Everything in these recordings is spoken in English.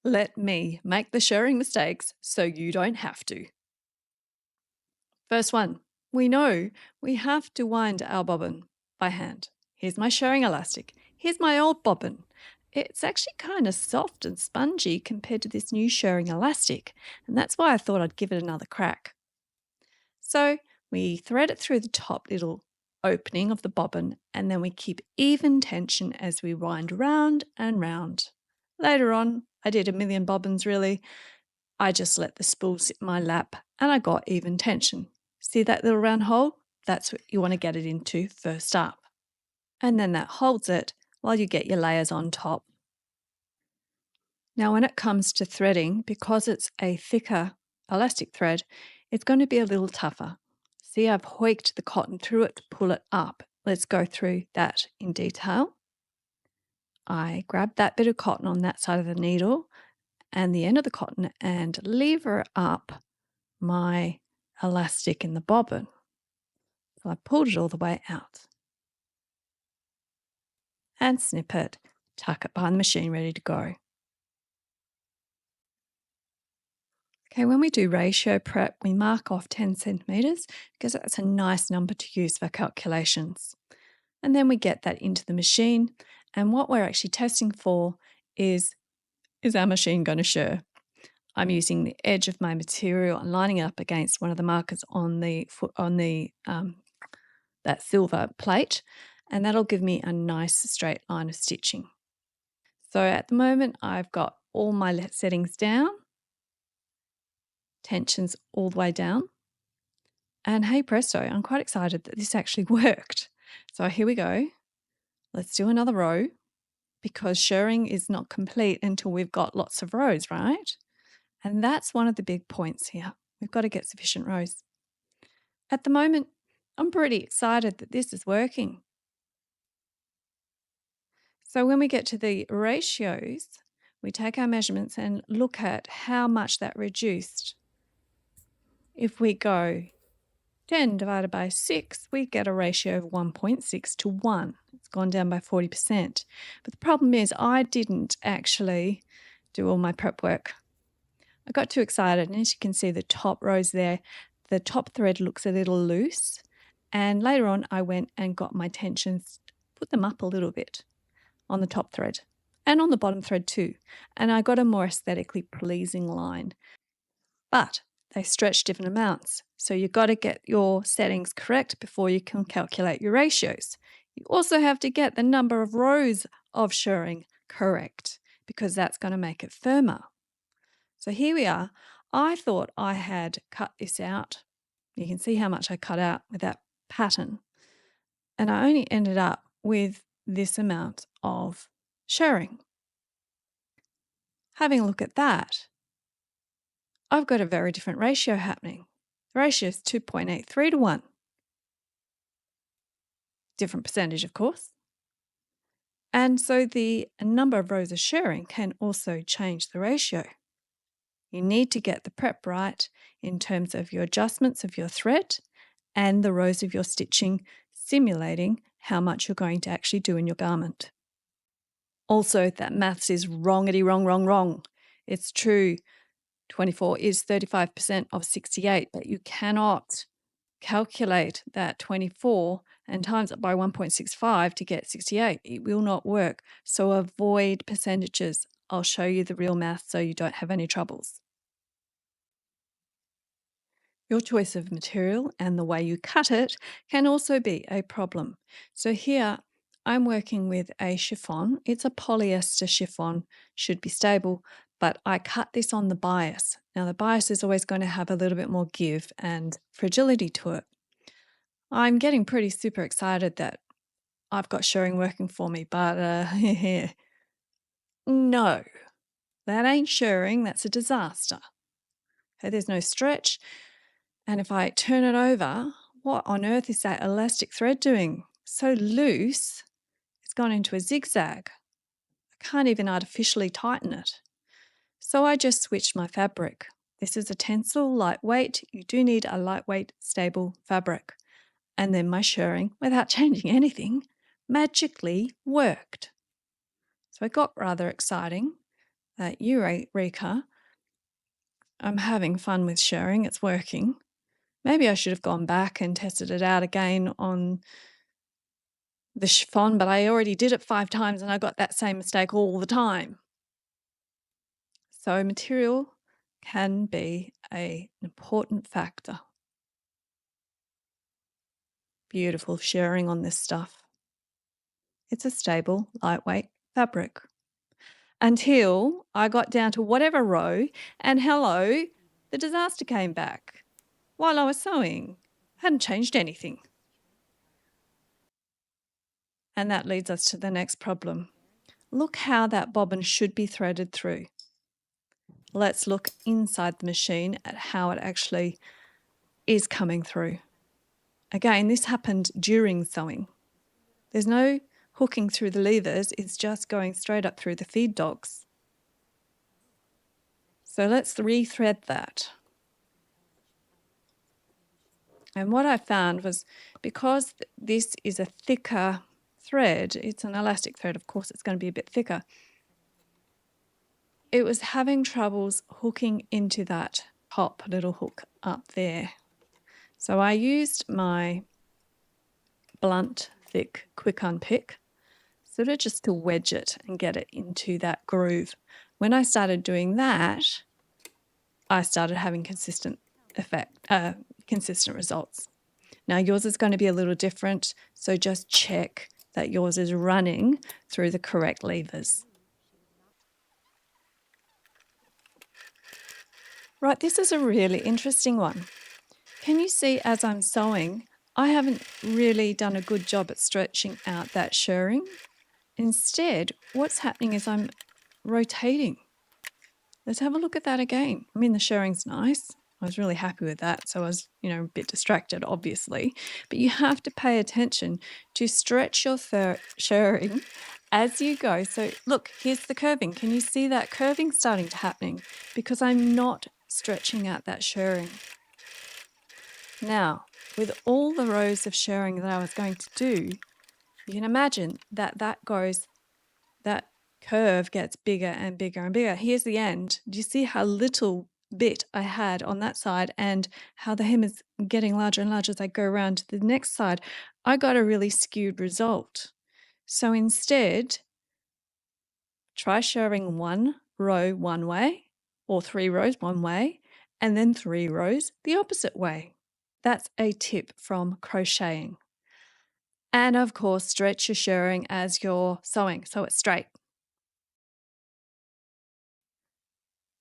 Let me make the shirring mistakes so you don't have to. First one, we know we have to wind our bobbin by hand. Here's my shirring elastic. Here's my old bobbin. It's actually kind of soft and spongy compared to this new shirring elastic, and that's why I thought I'd give it another crack. So we thread it through the top little opening of the bobbin, and then we keep even tension as we wind round and round. Later on, I did a million bobbins really. I just let the spool sit in my lap and I got even tension. See that little round hole? That's what you want to get it into first up. And then that holds it while you get your layers on top. Now when it comes to threading, because it's a thicker elastic thread, it's going to be a little tougher. See, I've hoiked the cotton through it to pull it up. Let's go through that in detail. I grab that bit of cotton on that side of the needle and the end of the cotton and lever up my elastic in the bobbin. So I pulled it all the way out. And snip it, tuck it behind the machine ready to go. Okay, when we do ratio prep, we mark off 10 centimetres because that's a nice number to use for calculations. And then we get that into the machine. And what we're actually testing for is our machine going to shir? I'm using the edge of my material and lining it up against one of the markers on that silver plate, and that'll give me a nice straight line of stitching. So at the moment, I've got all my settings down, tensions all the way down, and hey presto, I'm quite excited that this actually worked. So here we go. Let's do another row because shirring is not complete until we've got lots of rows, right? And that's one of the big points here. We've got to get sufficient rows. At the moment, I'm pretty excited that this is working. So when we get to the ratios, we take our measurements and look at how much that reduced. If we go 10 divided by 6, we get a ratio of 1.6 to 1. It's gone down by 40%. But the problem is I didn't actually do all my prep work. I got too excited, and as you can see the top rows there, the top thread looks a little loose. And later on I went and got my tensions, put them up a little bit on the top thread and on the bottom thread too. And I got a more aesthetically pleasing line. But they stretch different amounts. So you've got to get your settings correct before you can calculate your ratios. You also have to get the number of rows of shirring correct because that's going to make it firmer. So here we are. I thought I had cut this out. You can see how much I cut out with that pattern. And I only ended up with this amount of shirring. Having a look at that, I've got a very different ratio happening. The ratio is 2.83 to 1. Different percentage, of course. And so the number of rows of shirring can also change the ratio. You need to get the prep right in terms of your adjustments of your thread and the rows of your stitching, simulating how much you're going to actually do in your garment. Also, that maths is wrongity wrong. It's true, 24 is 35% of 68, but you cannot calculate that 24 and times it by 1.65 to get 68. It will not work. So avoid percentages. I'll show you the real math so you don't have any troubles. Your choice of material and the way you cut it can also be a problem. So here I'm working with a chiffon. It's a polyester chiffon, should be stable, but I cut this on the bias. Now the bias is always going to have a little bit more give and fragility to it. I'm getting pretty super excited that I've got shirring working for me, but no, that ain't shirring, that's a disaster. Okay, there's no stretch. And if I turn it over, what on earth is that elastic thread doing? So loose, it's gone into a zigzag. I can't even artificially tighten it. So I just switched my fabric. This is a Tencel lightweight. You do need a lightweight, stable fabric. And then my shirring, without changing anything, magically worked. So it got rather exciting. that eureka, I'm having fun with shirring, it's working. Maybe I should have gone back and tested it out again on the chiffon, but I already did it 5 times and I got that same mistake all the time. So material can be an important factor. Beautiful shirring on this stuff. It's a stable, lightweight fabric. Until I got down to whatever row, and hello, the disaster came back while I was sewing. Hadn't changed anything. And that leads us to the next problem. Look how that bobbin should be threaded through. Let's look inside the machine at how it actually is coming through. Again, this happened during sewing. There's no hooking through the levers, it's just going straight up through the feed dogs. So let's rethread that. And what I found was, because this is a thicker thread, it's an elastic thread, of course it's going to be a bit thicker, it was having troubles hooking into that top little hook up there. So I used my blunt, thick, quick unpick, sort of just to wedge it and get it into that groove. When I started doing that, I started having consistent results. Now yours is going to be a little different, so just check that yours is running through the correct levers. Right, this is a really interesting one. Can you see as I'm sewing, I haven't really done a good job at stretching out that shirring. Instead, what's happening is I'm rotating. Let's have a look at that again. I mean, the shirring's nice. I was really happy with that. So I was, a bit distracted, obviously. But you have to pay attention to stretch your shirring as you go. So look, here's the curving. Can you see that curving starting to happening? Because I'm not stretching out that shirring. Now, with all the rows of shirring that I was going to do, you can imagine that curve gets bigger and bigger and bigger. Here's the end. Do you see how little bit I had on that side and how the hem is getting larger and larger as I go around to the next side? I got a really skewed result. So instead, try shirring 1 row one way or 3 rows one way and then 3 rows the opposite way. That's a tip from crocheting. And of course, stretch your shirring as you're sewing so it's straight.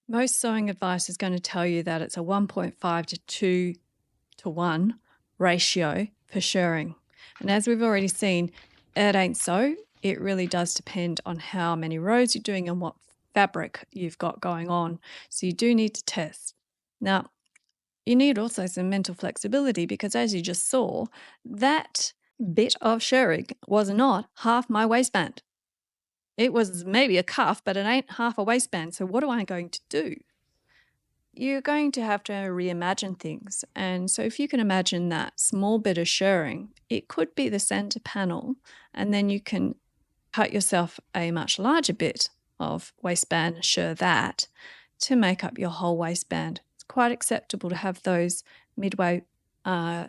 Most sewing advice is going to tell you that it's a 1.5 to 2 to 1 ratio for shirring. And as we've already seen, it ain't so. It really does depend on how many rows you're doing and what fabric you've got going on. So you do need to test. Now, you need also some mental flexibility because, as you just saw, that bit of shirring was not half my waistband. It was maybe a cuff, but it ain't half a waistband. So what am I going to do? You're going to have to reimagine things. And so if you can imagine that small bit of shirring, it could be the center panel, and then you can cut yourself a much larger bit of waistband, shirr that, to make up your whole waistband. It's quite acceptable to have those midway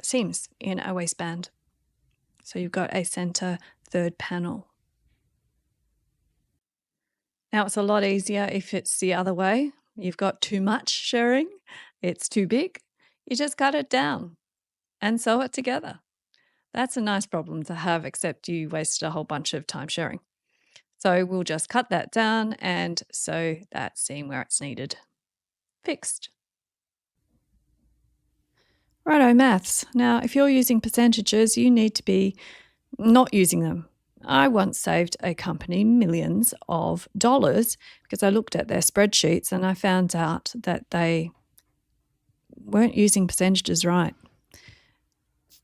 seams in a waistband. So you've got a center third panel. Now it's a lot easier if it's the other way. You've got too much shirring, it's too big. You just cut it down and sew it together. That's a nice problem to have, except you wasted a whole bunch of time shirring. So we'll just cut that down and sew that seam where it's needed. Fixed. Righto, maths. Now, if you're using percentages, you need to be not using them. I once saved a company millions of dollars because I looked at their spreadsheets and I found out that they weren't using percentages right.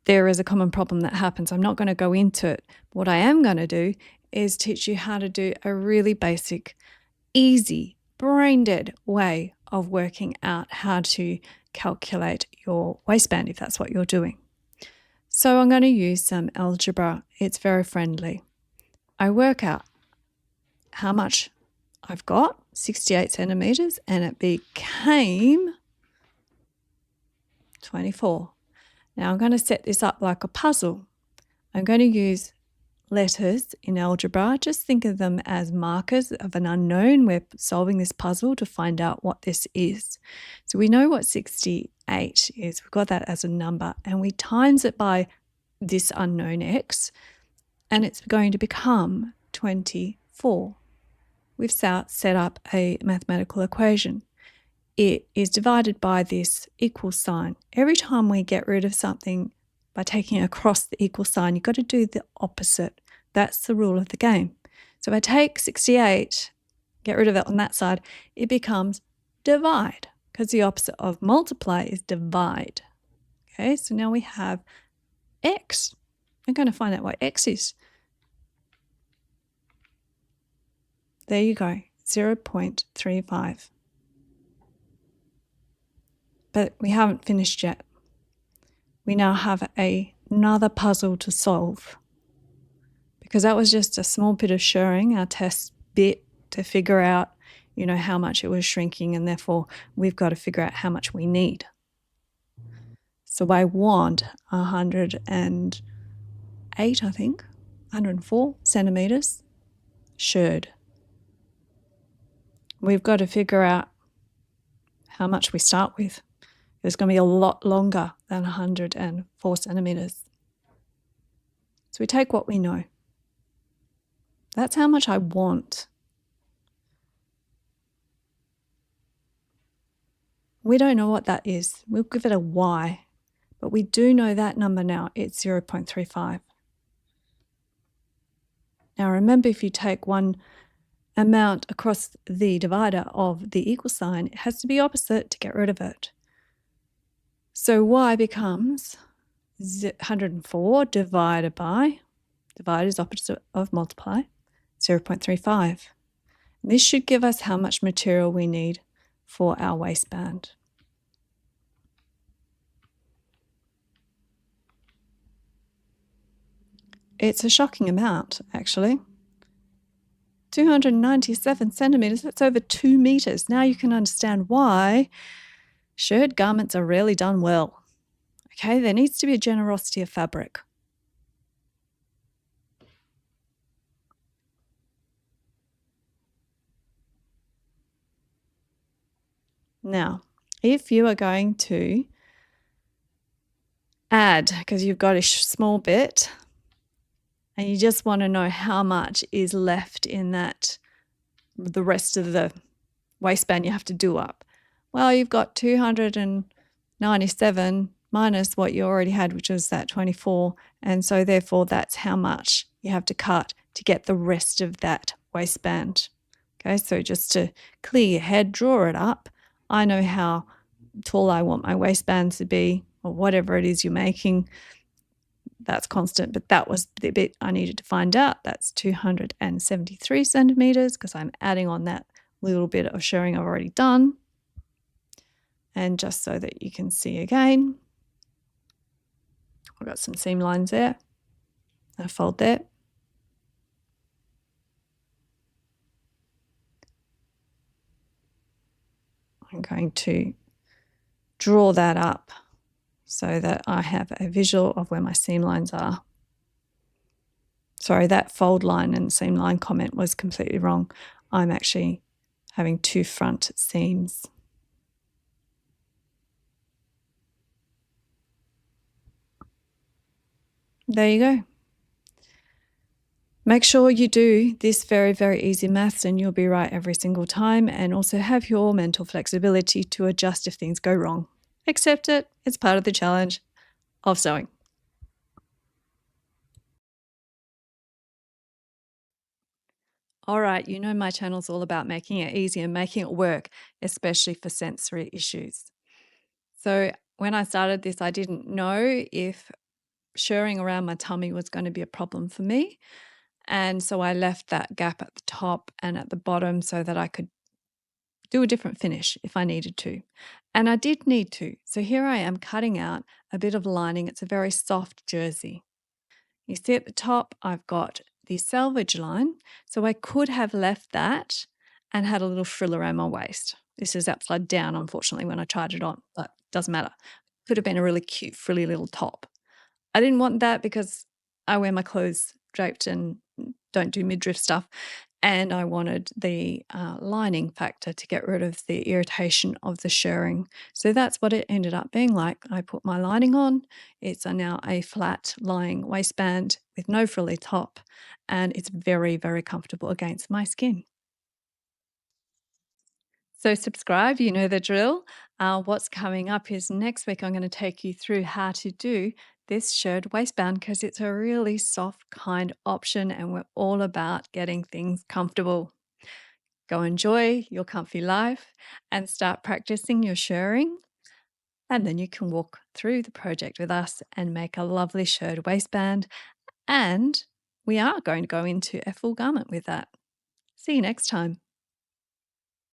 There is a common problem that happens. I'm not going to go into it. What I am going to do is teach you how to do a really basic, easy, brain-dead way of working out how to calculate your waistband if that's what you're doing. So I'm going to use some algebra. It's very friendly. I work out how much I've got 68 centimetres and it became 24. Now I'm going to set this up like a puzzle. I'm going to use letters in algebra. Just think of them as markers of an unknown. We're solving this puzzle to find out what this is. So we know what 68 is. We've got that as a number and we times it by this unknown x and it's going to become 24. We've set up a mathematical equation. It is divided by this equal sign. Every time we get rid of something by taking across the equal sign, you've got to do the opposite. That's the rule of the game. So if I take 68, get rid of it on that side, it becomes divide, because the opposite of multiply is divide. Okay, so now we have x. I'm going to find out what x is. There you go, 0.35. But we haven't finished yet. We now have another puzzle to solve, because that was just a small bit of shirring, our test bit to figure out, how much it was shrinking, and therefore we've got to figure out how much we need. So I want 108, I think, 104 centimetres shirred. We've got to figure out how much we start with. It's going to be a lot longer than 104 centimetres. So we take what we know. That's how much I want. We don't know what that is. We'll give it a y, but we do know that number now. It's 0.35. Now remember, if you take one amount across the divider of the equal sign, it has to be opposite to get rid of it. So y becomes 104 divided by, divide is opposite of multiply, 0.35. This should give us how much material we need for our waistband. It's a shocking amount, actually. 297 centimetres, that's over 2 metres. Now you can understand why shirred garments are rarely done well. Okay, there needs to be a generosity of fabric. Now, if you are going to add, because you've got a small bit, and you just want to know how much is left in that, the rest of the waistband you have to do up. Well, you've got 297 minus what you already had, which was that 24. And so therefore that's how much you have to cut to get the rest of that waistband. Okay, so just to clear your head, draw it up. I know how tall I want my waistband to be, or whatever it is you're making. That's constant, but that was the bit I needed to find out. That's 273 centimetres, because I'm adding on that little bit of shirring I've already done. And just so that you can see again, I've got some seam lines there. I fold there. I'm going to draw that up so that I have a visual of where my seam lines are. Sorry, that fold line and seam line comment was completely wrong. I'm actually having 2 front seams. There you go. Make sure you do this very, very easy maths and you'll be right every single time, and also have your mental flexibility to adjust if things go wrong. Accept it. It's part of the challenge of sewing. All right, you know my channel's all about making it easy and making it work, especially for sensory issues. So when I started this, I didn't know if shirring around my tummy was going to be a problem for me. And so I left that gap at the top and at the bottom so that I could do a different finish if I needed to. And I did need to. So here I am cutting out a bit of lining. It's a very soft jersey. You see at the top, I've got the selvage line. So I could have left that and had a little frill around my waist. This is upside down, unfortunately, when I tried it on, but doesn't matter. Could have been a really cute, frilly little top. I didn't want that because I wear my clothes draped and don't do midriff stuff. And I wanted the lining factor to get rid of the irritation of the shirring. So that's what it ended up being like. I put my lining on. It's now a flat lying waistband with no frilly top, and it's very, very comfortable against my skin. So subscribe, you know the drill. What's coming up is next week I'm going to take you through how to do this shirred waistband because it's a really soft, kind option and we're all about getting things comfortable. Go enjoy your comfy life and start practicing your shirring. And then you can walk through the project with us and make a lovely shirred waistband. And we are going to go into a full garment with that. See you next time.